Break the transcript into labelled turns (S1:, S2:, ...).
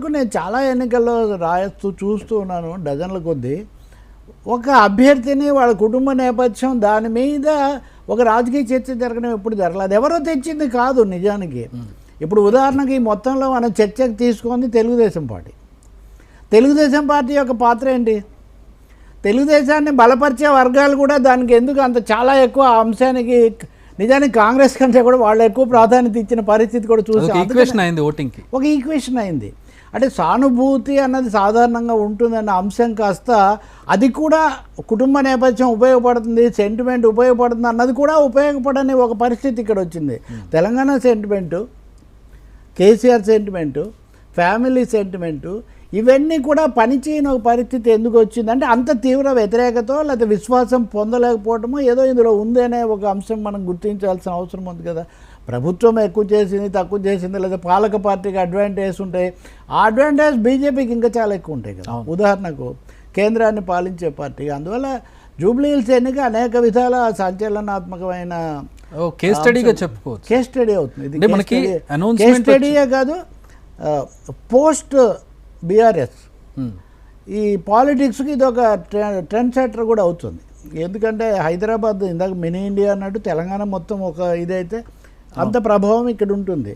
S1: వరకు నేను చాలా ఎన్నికల్లో చూస్తూ ఉన్నాను డజన్ల కొద్దీ. ఒక అభ్యర్థిని వాళ్ళ కుటుంబ నేపథ్యం దాని మీద ఒక రాజకీయ చర్చ జరగడం ఎప్పుడు జరగలేదు. ఎవరో తెచ్చింది కాదు నిజానికి. ఇప్పుడు ఉదాహరణకి మొత్తంలో మనం చర్చకు తీసుకుంది తెలుగుదేశం పార్టీ. తెలుగుదేశం పార్టీ యొక్క పాత్ర ఏంటి? తెలుగుదేశాన్ని బలపరిచే వర్గాలు కూడా దానికి ఎందుకు అంత చాలా ఎక్కువ అంశానికి నిజానికి కాంగ్రెస్ కంటే కూడా వాళ్ళు ఎక్కువ ప్రాధాన్యత ఇచ్చిన పరిస్థితి కూడా చూసి ఒక ఈక్వేషన్ అయింది. అంటే సానుభూతి అన్నది సాధారణంగా ఉంటుందన్న అంశం కాస్త అది కూడా కుటుంబ నేపథ్యం ఉపయోగపడుతుంది, సెంటిమెంట్ ఉపయోగపడుతుంది అన్నది కూడా ఉపయోగపడని ఒక పరిస్థితి ఇక్కడ వచ్చింది. Telangana sentiment, KCR sentiment, family sentiment ఇవన్నీ కూడా పనిచేయని ఒక పరిస్థితి ఎందుకు వచ్చిందంటే అంత తీవ్ర వ్యతిరేకతో లేకపోతే విశ్వాసం పొందలేకపోవటమో ఏదో ఇందులో ఉంది అనే ఒక అంశం మనం గుర్తించాల్సిన అవసరం ఉంది కదా. ప్రభుత్వం ఎక్కువ చేసింది, తక్కువ చేసింది, లేదా పాలక పార్టీకి అడ్వాంటేజ్ ఉంటాయి. ఆ అడ్వాంటేజ్ బీజేపీకి ఇంకా చాలా ఎక్కువ ఉంటాయి కదా. ఉదాహరణకు కేంద్రాన్ని పాలించే పార్టీ. అందువల్ల జూబ్లీ హిల్స్ ఎన్నిక అనేక విధాల సంచలనాత్మకమైన
S2: కేస్ స్టడీగా చెప్పుకోవచ్చు.
S1: కేస్ స్టడీ అవుతుంది. ఇది కేస్ స్టడీయే కాదు, పోస్ట్ బీఆర్ఎస్ ఈ పాలిటిక్స్కి ఇది ఒక ట్రెండ్ సెటర్ కూడా అవుతుంది. ఎందుకంటే హైదరాబాద్ ఇందాక మినీ ఇండియా అన్నట్టు తెలంగాణ మొత్తం ఒక ఇదైతే అంత ప్రభావం ఇక్కడ ఉంటుంది.